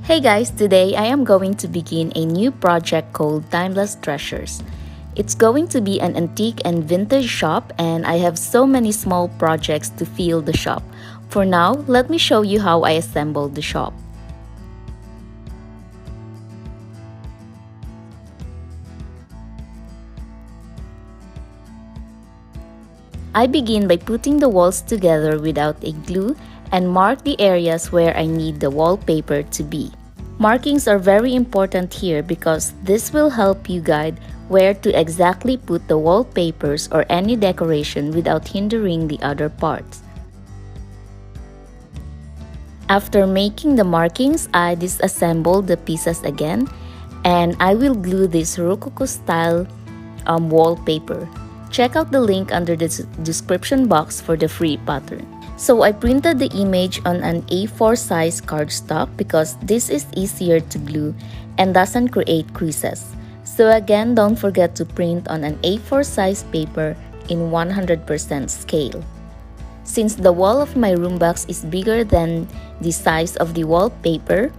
Hey guys, today I am going to begin a new project called Timeless Treasures. It's going to be an antique and vintage shop, and I have so many small projects to fill the shop. For now, let me show you how I assembled the shop. I begin by putting the walls together without a glue and mark the areas where I need the wallpaper to be. Markings are very important here because this will help you guide where to exactly put the wallpapers or any decoration without hindering the other parts. After making the markings, I disassemble the pieces again, and I will glue this Rococo style wallpaper. Check out the link under the description box for the free pattern. So I printed the image on an A4 size cardstock because this is easier to glue and doesn't create creases. So again, don't forget to print on an A4 size paper in 100% scale. Since the wall of my room box is bigger than the size of the wallpaper,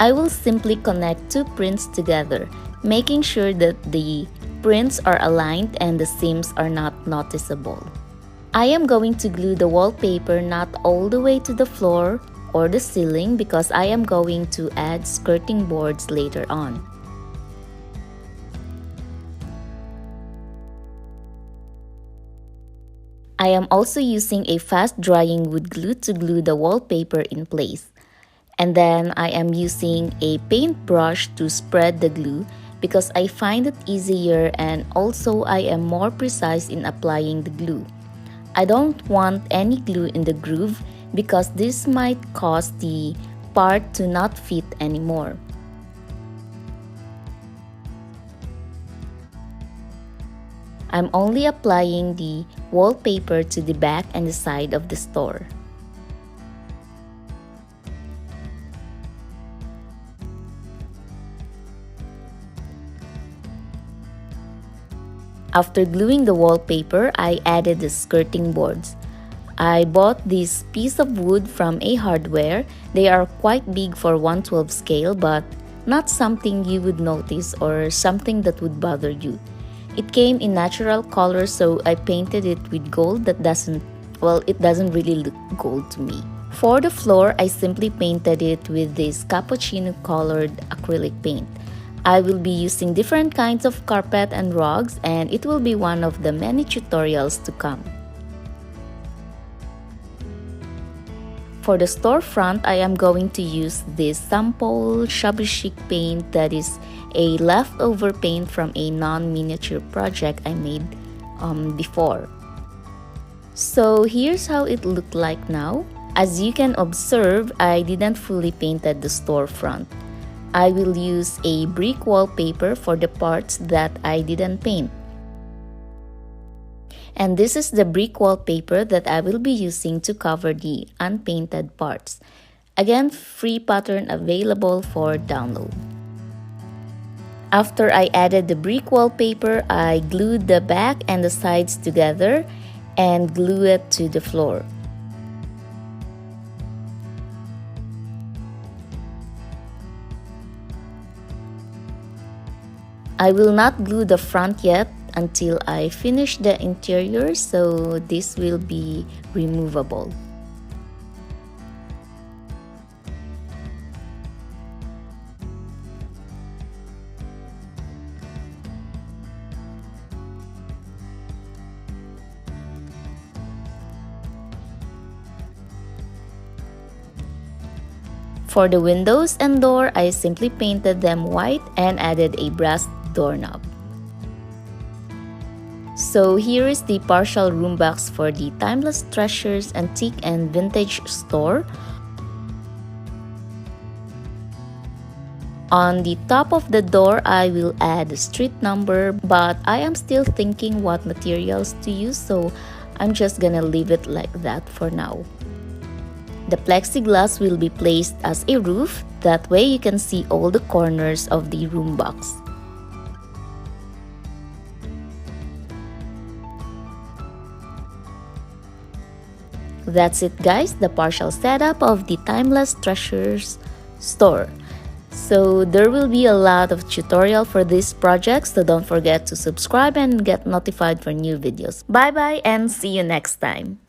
I will simply connect two prints together, making sure that the prints are aligned and the seams are not noticeable. I am going to glue the wallpaper not all the way to the floor or the ceiling because I am going to add skirting boards later on. I am also using a fast drying wood glue to glue the wallpaper in place. And then I am using a paintbrush to spread the glue because I find it easier, and also I am more precise in applying the glue. I don't want any glue in the groove because this might cause the part to not fit anymore. I'm only applying the wallpaper to the back and the side of the store. After gluing the wallpaper, I added the skirting boards. I bought this piece of wood from a hardware. They are quite big for 1/12 scale, but not something you would notice or something that would bother you. It came in natural color, so I painted it with gold that doesn't really look gold to me. For the floor, I simply painted it with this cappuccino colored acrylic paint. I will be using different kinds of carpet and rugs, and it will be one of the many tutorials to come. For the storefront, I am going to use this sample shabby chic paint that is a leftover paint from a non-miniature project I made before. So here's how it looked like now. As you can observe, I didn't fully painted the storefront. I will use a brick wallpaper for the parts that I didn't paint. And this is the brick wallpaper that I will be using to cover the unpainted parts. Again, free pattern available for download. After I added the brick wallpaper, I glued the back and the sides together and glue it to the floor. I will not glue the front yet until I finish the interior, so this will be removable. For the windows and door, I simply painted them white and added a brass doorknob. So here is the partial room box for the Timeless Treasures Antique and Vintage store. On the top of the door, I will add a street number, but I am still thinking what materials to use, so I'm just gonna leave it like that for now. The plexiglass will be placed as a roof, that way you can see all the corners of the room box. That's it guys, the partial setup of the Timeless Treasures store. So there will be a lot of tutorial for this project, so don't forget to subscribe and get notified for new videos. Bye bye and see you next time.